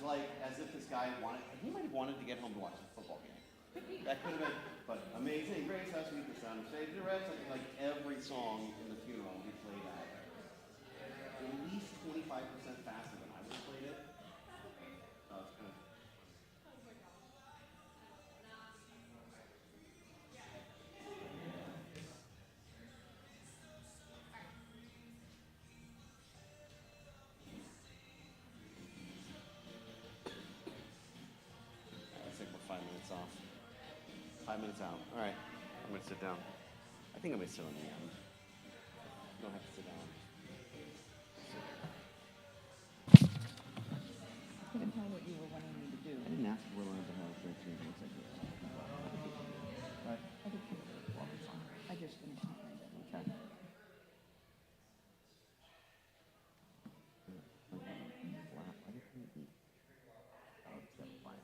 like as if this guy he might have wanted to get home to watch the football game. That could have been, but Amazing Grace, how sweet the sound, saved the rest. Like every song in the funeral, we played at least 25% faster than I would have played it. It's kind of. Let's take about 5 minutes off. 5 minutes out. All right, I'm gonna sit down. I think I'm gonna sit on the end. You don't have to sit down. I couldn't tell what you were wanting me to do. I didn't ask if we're allowed to have 13 minutes. Right? I think I just finished my dinner. Okay. Why did you eat? Oh, it's got fine.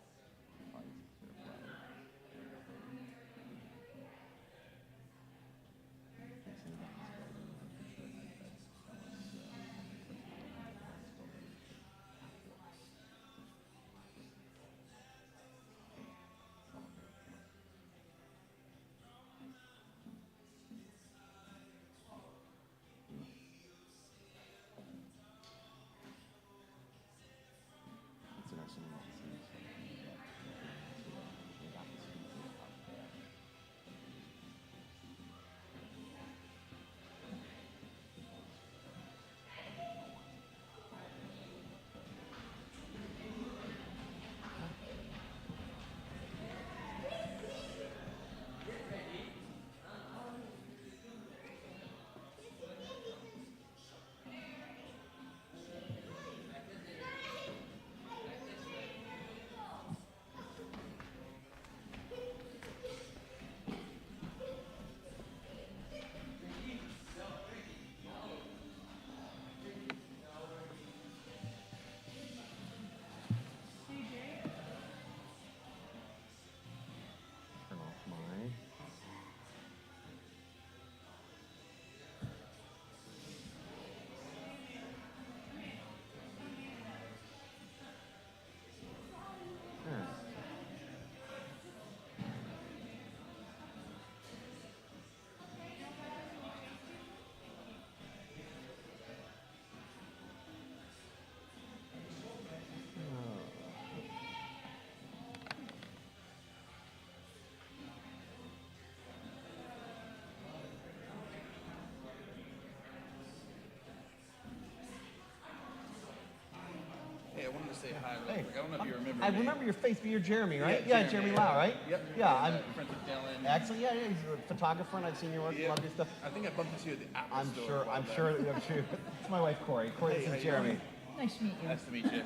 Hey, I wanted to say hi real quick. I don't know if you remember I me. remember your face, but you're Jeremy, right? Yeah, Jeremy Lau, right? Yep. Yeah, And, I'm friends with Dylan. actually, yeah, he's a photographer, and I've seen your work, Yeah. love your stuff. I think I bumped into you at the Apple I'm store. sure, a while I'm back. sure, I'm sure. It's my wife, Corey. Corey, Hey, this how is you Jeremy. doing? Nice to meet you. Nice to meet you.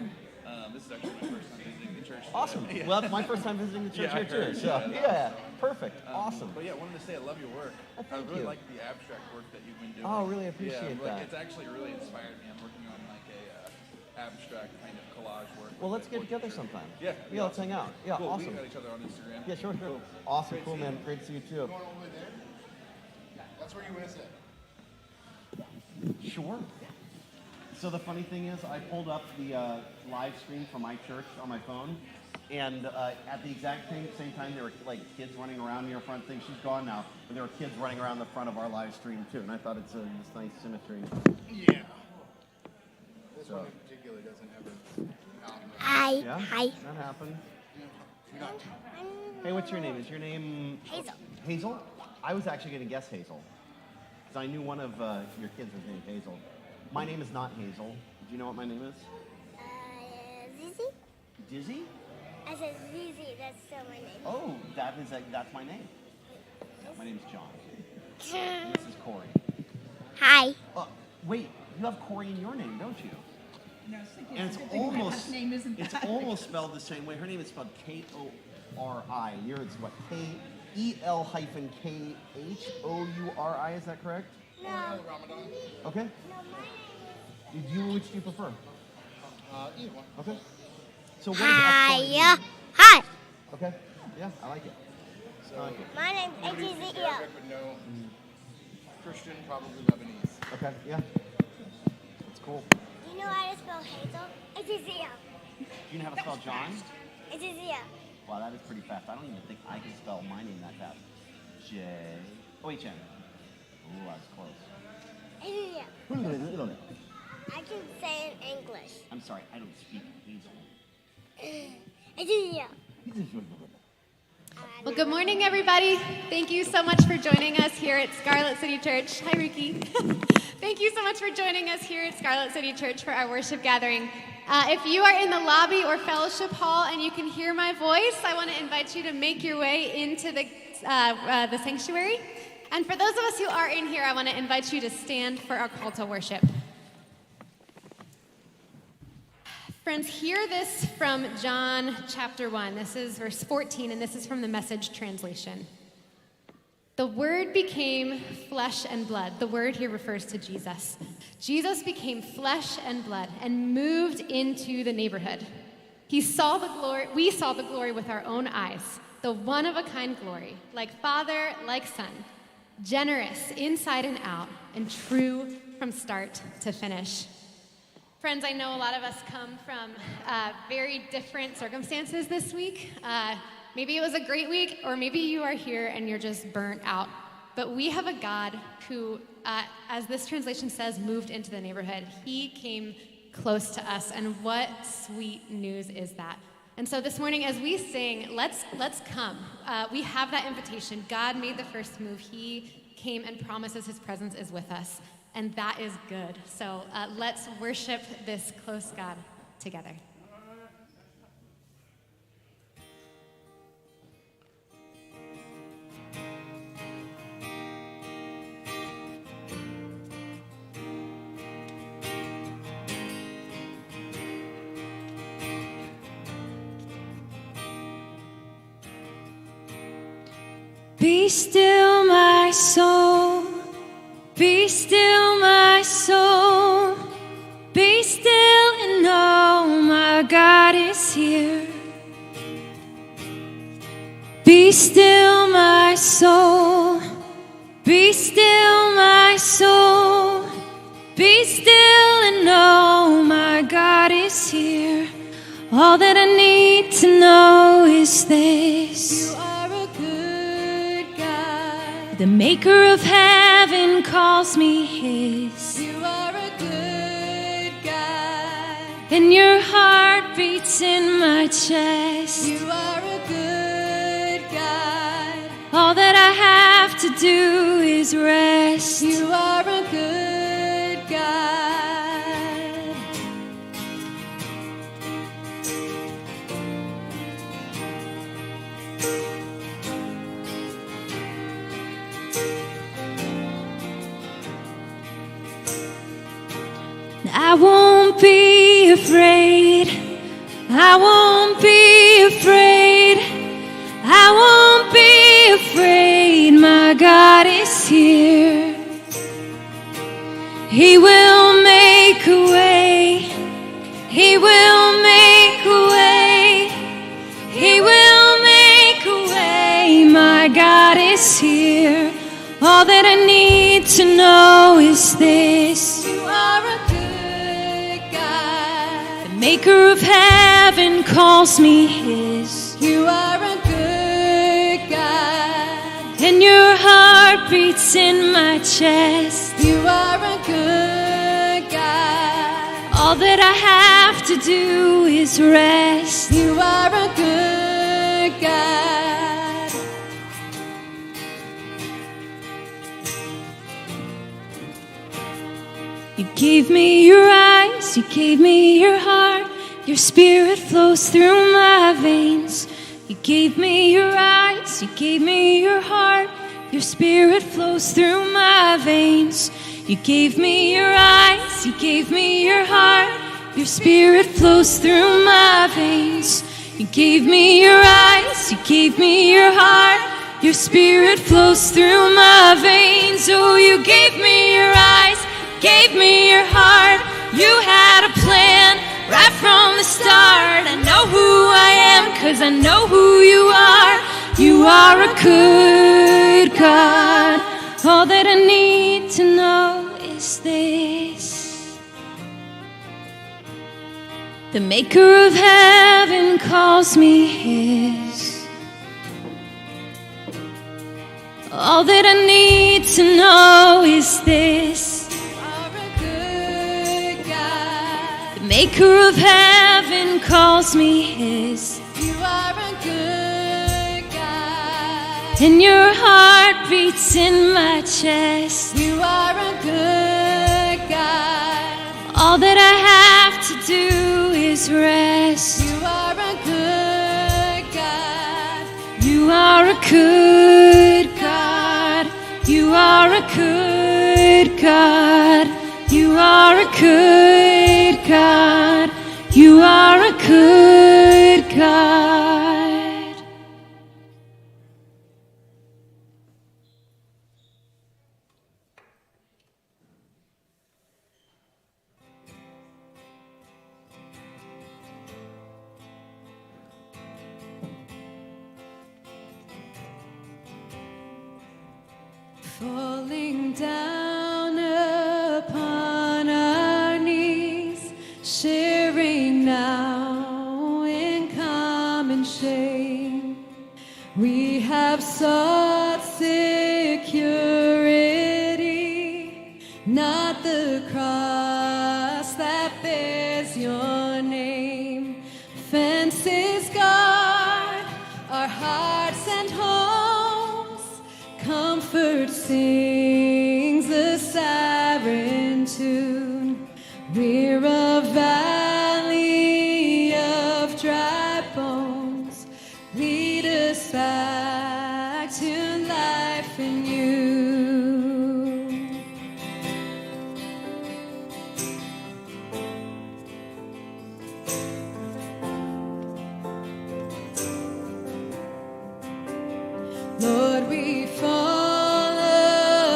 This is actually my first time visiting the church. Awesome. Yeah. Well, it's my first time visiting the church Yeah, I here, too. heard. So, Yeah, yeah, perfect. Awesome. But yeah, I wanted to say I love your work. Oh, I thank really you. like the abstract work that you've been doing. Oh, really appreciate yeah, that. It's actually really inspired me. I'm working on like a abstract kind of collage work. Well, with, let's like, get together portraiture. sometime. Yeah. Yeah, let's hang out. Yeah, Cool. awesome. We got each other on Instagram. Yeah, sure. Cool. Awesome, Great cool, seeing man. you. Great to see you, too. Going over there? That's where you want to sit. Sure. So the funny thing is, I pulled up the live stream from my church on my phone, and at the exact same time, there were like kids running around near front thing. She's gone now, but there were kids running around the front of our live stream too, and I thought it's this nice symmetry. Yeah. This So. one in particular doesn't ever. Hi. Yeah, Hi. that happened. Not Hey, what's your name? Is your name Hazel. Hazel? I was actually going to guess Hazel, because I knew one of your kids was named Hazel. My name is not Hazel. Do you know what my name is? Zizi? Dizzy? I said Zizi, that's still my name. Oh, that's my name. Yeah, my name's John. And this is Corey. Hi. Wait, you have Corey in your name, don't you? No, I was thinking, And it's good thing my almost last name isn't it's that. almost spelled the same way. Her name is spelled K-O-R-I. Yours is what? K-E-L-K-H-O-U-R-I. Is that correct? No. Ramadan. Okay. No, mine Which do you prefer? Either one. Okay. So what is. is up Hi. for you? Hi. Okay. Yeah, I like it. I like it. My name's Nobody who's Ezekiel. Arabic would know Christian, probably Lebanese. Okay. Yeah. That's cool. You know how to spell Hazel? Ezekiel. Do you know how to spell John? It's easier. Wow, that is pretty fast. I don't even think I can spell my name that fast. J-O-H-N. Ooh, I was close. It's easier. I can say in English. I'm sorry, I don't speak Hazel. It's easier. Well, good morning, everybody. Thank you so much for joining us here at Scarlet City Church. Hi, Ricky. Thank you so much for joining us here at Scarlet City Church for our worship gathering. If you are in the lobby or fellowship hall and you can hear my voice, I want to invite you to make your way into the sanctuary. And for those of us who are in here, I want to invite you to stand for our call to worship. Friends, hear this from John chapter 1. This is verse 14, and this is from the Message translation. The Word became flesh and blood. The Word here refers to Jesus. Jesus became flesh and blood and moved into the neighborhood. We saw the glory with our own eyes, the one-of-a-kind glory, like Father, like Son, generous inside and out, and true from start to finish. Friends, I know a lot of us come from very different circumstances this week. Maybe it was a great week, or maybe you are here and you're just burnt out. But we have a God who, as this translation says, moved into the neighborhood. He came close to us, and what sweet news is that? And so this morning, as we sing, let's come. We have that invitation. God made the first move. He came and promises his presence is with us. And that is good. So let's worship this close God together. Be still, my soul. Be still, my soul. Be still and know my God is here. Be still, my soul. Be still, my soul. Be still and know my God is here. All that I need to know is this. You are a good God. The maker of heaven calls me his. You are a good God. And your heart beats in my chest. You are a good God. All that I have to do is rest. You are a good God. I won't be afraid. I won't be afraid. I won't be afraid. My God is here. He will make a way. He will make a way. He will make a way. My God is here. All that I need to know is this. You are a maker of heaven calls me his. You are a good God. And your heart beats in my chest. You are a good God. All that I have to do is rest. You are a good God. You gave me your eyes, you gave me your heart. Your spirit flows through my veins. You gave me your eyes, you gave me your heart. Your spirit flows through my veins. You gave me your eyes, you gave me your heart. Your spirit flows through my veins. You gave me your eyes, you gave me your heart. Your spirit flows through my veins. Oh, you gave me your eyes, gave me your heart. You had a plan right from the start. I know who I am, 'cause I know who you are. You are a good God. All that I need to know is this. The maker of heaven calls me his. All that I need to know is this: You are a good God. the maker of heaven calls me his. You are a good God. And your heart beats in my chest. You are a good God. All that I have to do is rest. You are a good God. You are a good God. You are a good God. You are a good God. You are a good God. Falling down upon our knees, sharing now in common shame. We have sought security, not the cross that bears your name. Fences guard our hearts and homes. Comfort sings a siren tune. We're a valley of dry bones. Lead us back to life in you. Lord, we fall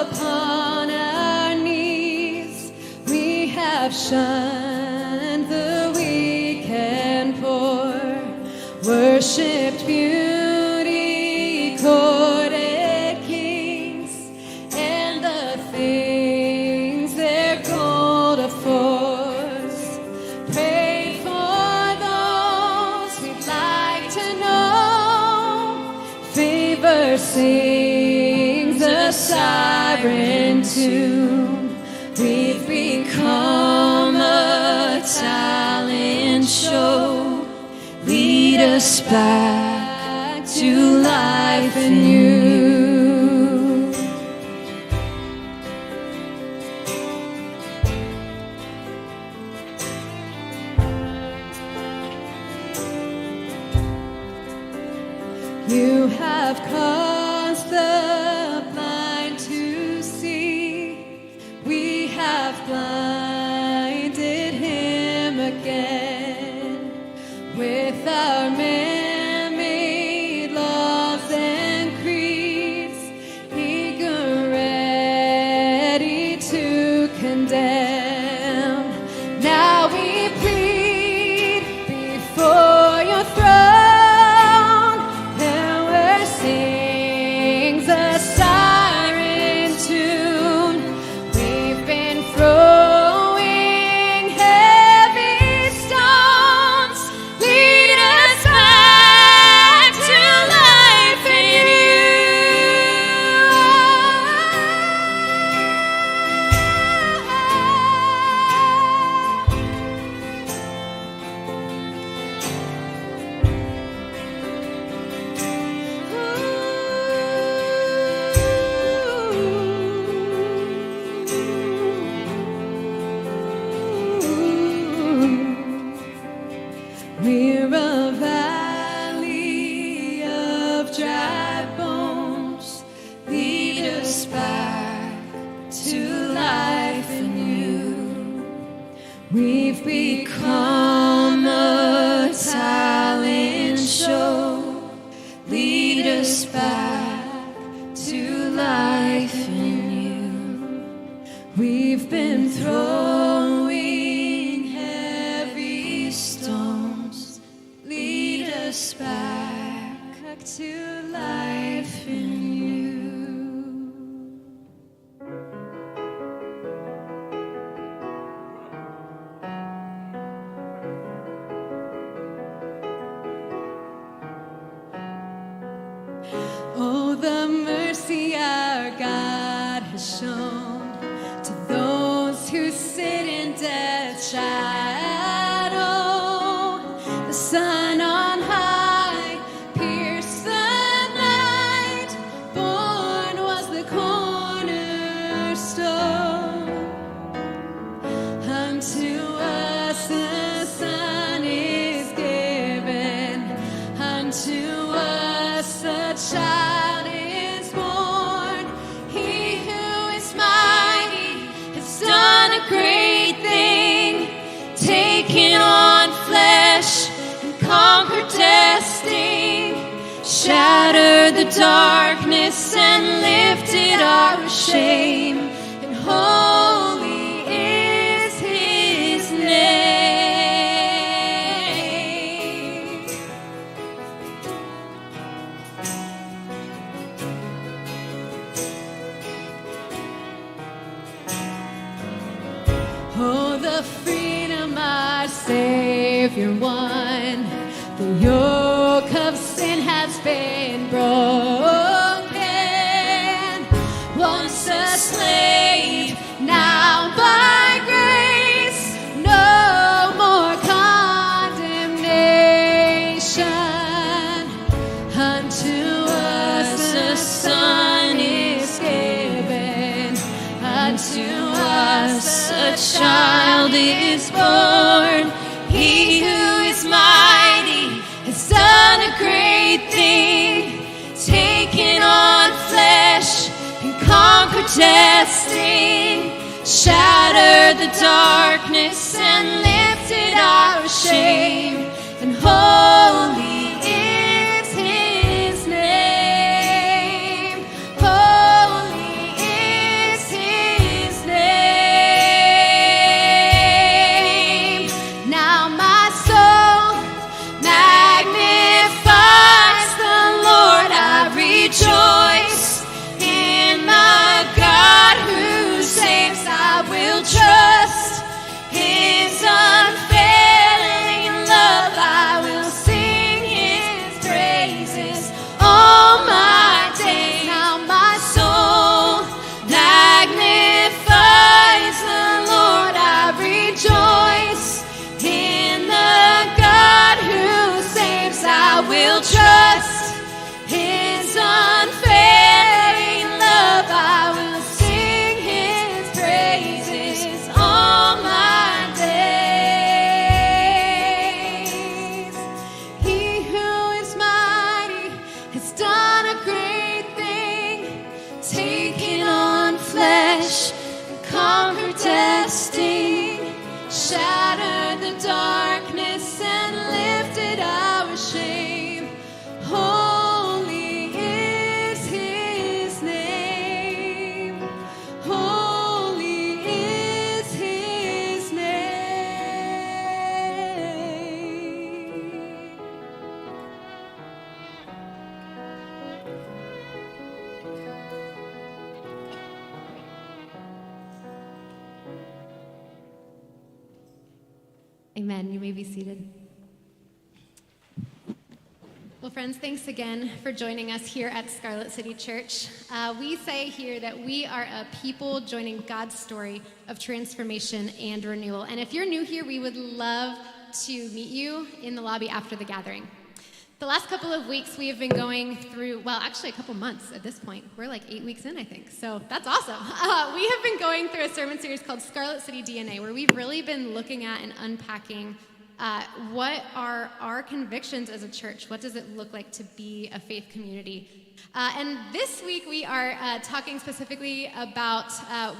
upon our knees. We have shunned the weak and poor, worshipped beauty, courted kings, and the things their gold affords. Pray for those we'd like to know. Favor sings a siren tune. We've become a talent show. Lead us back to life in you. You have caused the blind to see. We have blinded him again with our man-made laws and creeds, eager, ready to condemn. Now we plead before your throne. Sings a siren tune. We've been throwing heavy stones. Lead us back to life in We're a valley of dry bones. Lead us back to life in you. We've become a talent show. Lead us back to life in you. We've been throwing heavy stones. Lead us back to life in you. the darkness and lifted our shame, and holy is his name. Oh, the freedom our Savior won, the yoke of sin has been broken. Once a slave, now by grace, no more condemnation. Unto us a son is given, unto us a child is born. He who is mighty has done a great thing, taken on flesh and conquered testing, shattered the darkness and lifted our shame, and holy is his name. Holy is his name. Now my soul magnifies the Lord. I rejoice in the God who saves. I will trust his unfailing love. I will sing his praises all my days. Now my soul magnifies the Lord. I rejoice in the God who saves. I will trust his unfailing love. I will sing his praises all my days. He who is mighty has done a great thing, taken on flesh, conquered testing, shattered the darkness and lifted our shame. Holy is his name. Holy is his name. Amen. You may be seated. Well, friends, thanks again for joining us here at Scarlet City Church. We say here that we are a people joining God's story of transformation and renewal. And if you're new here, we would love to meet you in the lobby after the gathering. The last couple of weeks, we have been going through, well, actually a couple months at this point. We're like 8 weeks in, I think, so that's awesome. We have been going through a sermon series called Scarlet City DNA, where we've really been looking at and unpacking what are our convictions as a church? What does it look like to be a faith community? And this week, we are talking specifically about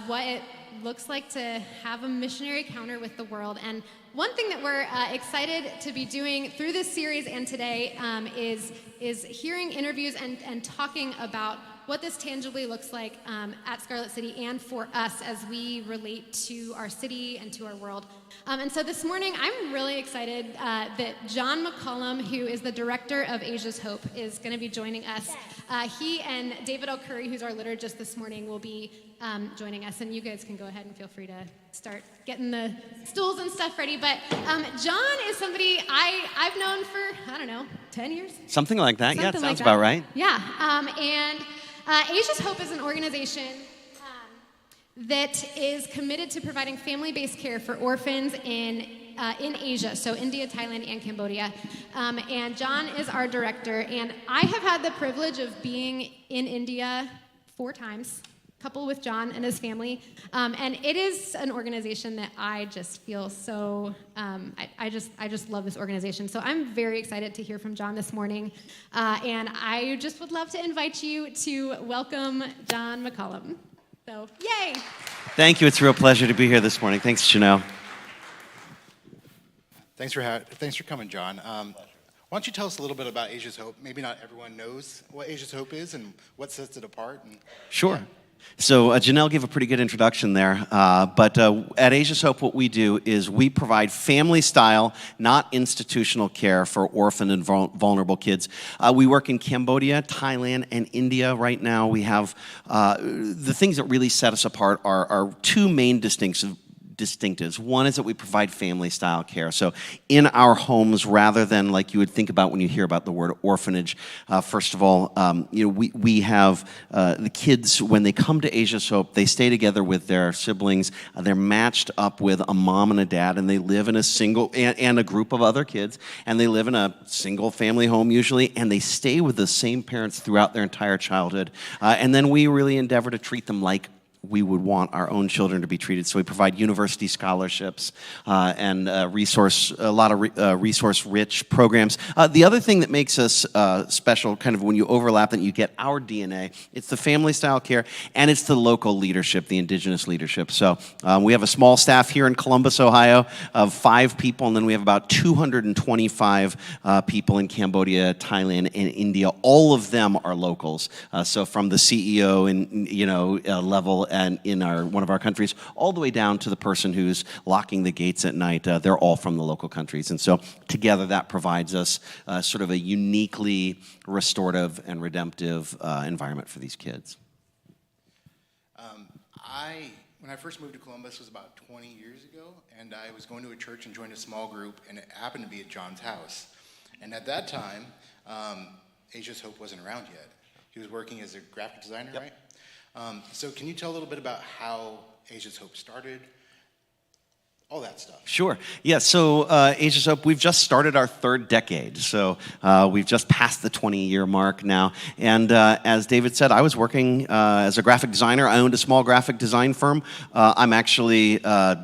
what it looks like to have a missionary encounter with the world. And one thing that we're excited to be doing through this series and today is hearing interviews and talking about what this tangibly looks like at Scarlet City and for us as we relate to our city and to our world. And so this morning, I'm really excited that John McCollum, who is the director of Asia's Hope, is going to be joining us. He and David L. Curry, who's our liturgist this morning, will be joining us. And you guys can go ahead and feel free to start getting the stools and stuff ready. But John is somebody I've known for, 10 years? Something like that. Yeah, Something like sounds that. about right. Yeah. And Asia's Hope is an organization that is committed to providing family-based care for orphans in Asia, so India, Thailand, and Cambodia. And John is our director, and I have had the privilege of being in India 4 times, couple with John and his family, and it is an organization that I just feel so, I just love this organization. So I'm very excited to hear from John this morning, and I just would love to invite you to welcome John McCollum. So, yay! Thank you. It's a real pleasure to be here this morning. Thanks, Janelle. Thanks for coming, John. Why don't you tell us a little bit about Asia's Hope? Maybe not everyone knows what Asia's Hope is and what sets it apart. And Sure. So Janelle gave a pretty good introduction there, but at Asia's Hope what we do is we provide family-style, not institutional care for orphan and vulnerable kids. We work in Cambodia, Thailand, and India right now. We have the things that really set us apart are two main distinctives. One is that we provide family-style care. So in our homes, rather than like you would think about when you hear about the word orphanage, first of all, we have the kids, when they come to Asia's Hope, they stay together with their siblings. They're matched up with a mom and a dad, and they live in a single, and a group of other kids, and they live in a single family home usually, and they stay with the same parents throughout their entire childhood. And then we really endeavor to treat them like we would want our own children to be treated. So we provide university scholarships and a lot of resource-rich programs. The other thing that makes us special, kind of when you overlap and you get our DNA, it's the family-style care and it's the local leadership, the indigenous leadership. So we have a small staff here in Columbus, Ohio, of 5 people, and then we have about 225 people in Cambodia, Thailand, and India. All of them are locals. So from the CEO and level and in one of our countries, all the way down to the person who's locking the gates at night. They're all from the local countries. And so together that provides us sort of a uniquely restorative and redemptive environment for these kids. When I first moved to Columbus was about 20 years ago, and I was going to a church and joined a small group, and it happened to be at John's house. And at that time, Asia's Hope wasn't around yet. He was working as a graphic designer, Yep. right? So can you tell a little bit about how Asia's Hope started? All that stuff. Sure. Yeah, so Asia's Hope, we've just started our 3rd decade. So we've just passed the 20-year mark now. And as David said, I was working as a graphic designer. I owned a small graphic design firm. I'm actually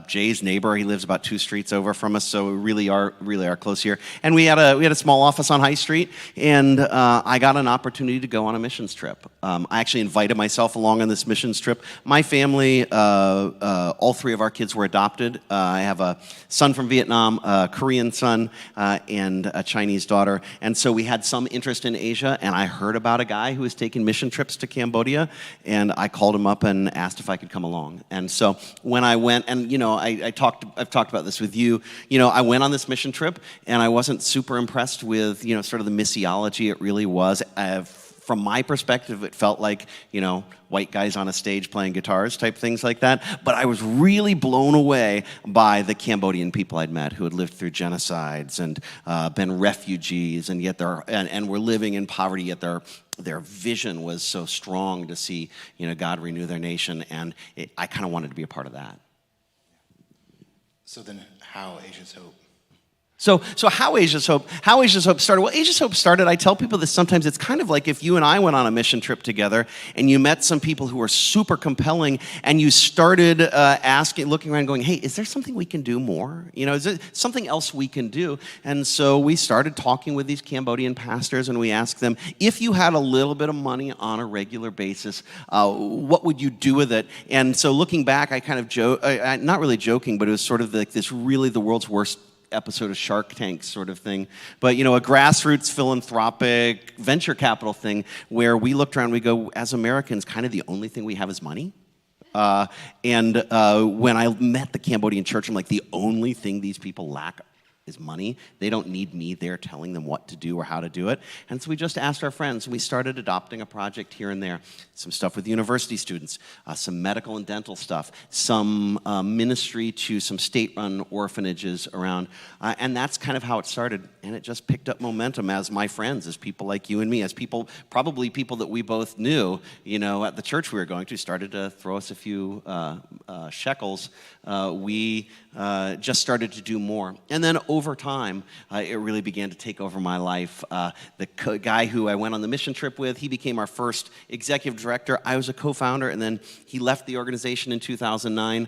Jay's neighbor. He lives about 2 streets over from us, so we really are close here. And we had a small office on High Street, and I got an opportunity to go on a missions trip. I actually invited myself along on this missions trip. My family, all 3 of our kids were adopted. I have a son from Vietnam, a Korean son, and a Chinese daughter. And so we had some interest in Asia, and I heard about a guy who was taking mission trips to Cambodia, and I called him up and asked if I could come along. And so when I went, and I've talked about this with you, I went on this mission trip, and I wasn't super impressed with, sort of the missiology it really was. From my perspective, it felt like, white guys on a stage playing guitars type things like that. But I was really blown away by the Cambodian people I'd met who had lived through genocides and been refugees, and yet and were living in poverty, yet their vision was so strong to see, God renew their nation, and I kind of wanted to be a part of that. So then how Asia's Hope? So how Asia's Hope started? Well, Asia's Hope started, I tell people this sometimes, it's kind of like if you and I went on a mission trip together and you met some people who were super compelling and you started looking around going, hey, is there something we can do more? Is there something else we can do? And so we started talking with these Cambodian pastors and we asked them, if you had a little bit of money on a regular basis, what would you do with it? And so looking back, I kind of not really joking, but it was sort of like this really the world's worst episode of Shark Tank sort of thing, but a grassroots philanthropic venture capital thing where we looked around, we go, as Americans, kind of the only thing we have is money. And when I met the Cambodian church, I'm like, the only thing these people lack is money. They don't need me there telling them what to do or how to do it. And so we just asked our friends, and we started adopting a project here and there. Some stuff with university students, some medical and dental stuff, some ministry to some state-run orphanages around. And that's kind of how it started. And it just picked up momentum as my friends, as people like you and me, as people, probably people that we both knew, at the church we were going to, started to throw us a few shekels. We just started to do more. And then over time, it really began to take over my life. The guy who I went on the mission trip with, he became our first executive director. I was a co-founder, and then he left the organization in 2009,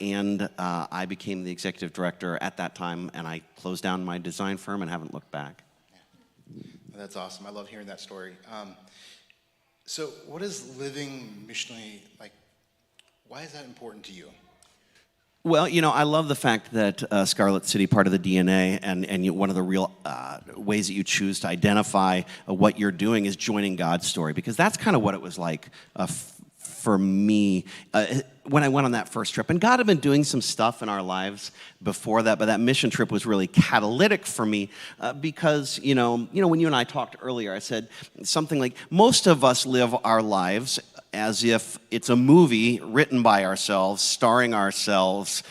and I became the executive director at that time, and I closed down my design firm and haven't looked back. Yeah. That's awesome. I love hearing that story. So what is living missionally like? Why is that important to you? Well, I love the fact that Scarlet City, part of the DNA, and one of the real ways that you choose to identify what you're doing is joining God's story, because that's kind of what it was like for me when I went on that first trip. And God had been doing some stuff in our lives before that, but that mission trip was really catalytic for me because, when you and I talked earlier, I said something like, most of us live our lives as if it's a movie written by ourselves, starring ourselves,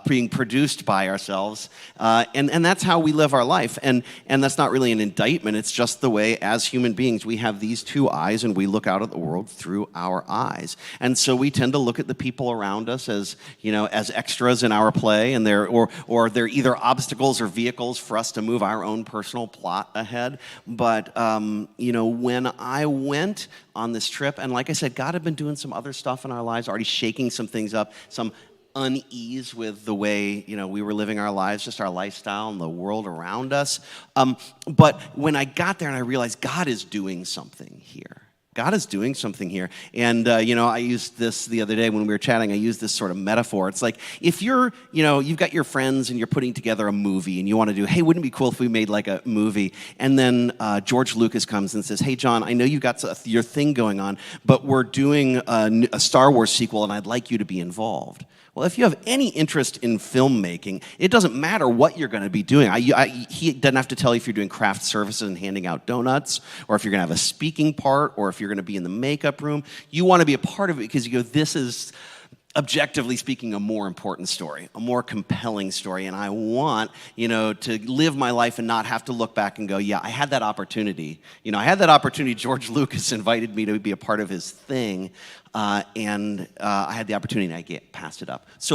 being produced by ourselves, and that's how we live our life. And that's not really an indictment. It's just the way, as human beings, we have these two eyes, and we look out at the world through our eyes. And so we tend to look at the people around us as, as extras in our play, and they're either obstacles or vehicles for us to move our own personal plot ahead. But when I went on this trip, and like I said, God had been doing some other stuff in our lives, already shaking some things up, some unease with the way we were living our lives, just our lifestyle and the world around us. But when I got there and I realized God is doing something here. God is doing something here. And, I used this the other day when we were chatting. I used this sort of metaphor. It's like if you've got your friends and you're putting together a movie and you want to do, hey, wouldn't it be cool if we made like a movie? And then George Lucas comes and says, hey, John, I know you've got your thing going on, but we're doing a Star Wars sequel and I'd like you to be involved. Well, if you have any interest in filmmaking, it doesn't matter what you're going to be doing. He doesn't have to tell you if you're doing craft services and handing out donuts, or if you're going to have a speaking part, or if you're going to be in the makeup room. You want to be a part of it because you go, this is, objectively speaking, a more important story, a more compelling story. And I want, to live my life and not have to look back and go, yeah, I had that opportunity. I had that opportunity. George Lucas invited me to be a part of his thing. And I had the opportunity and I passed it up. So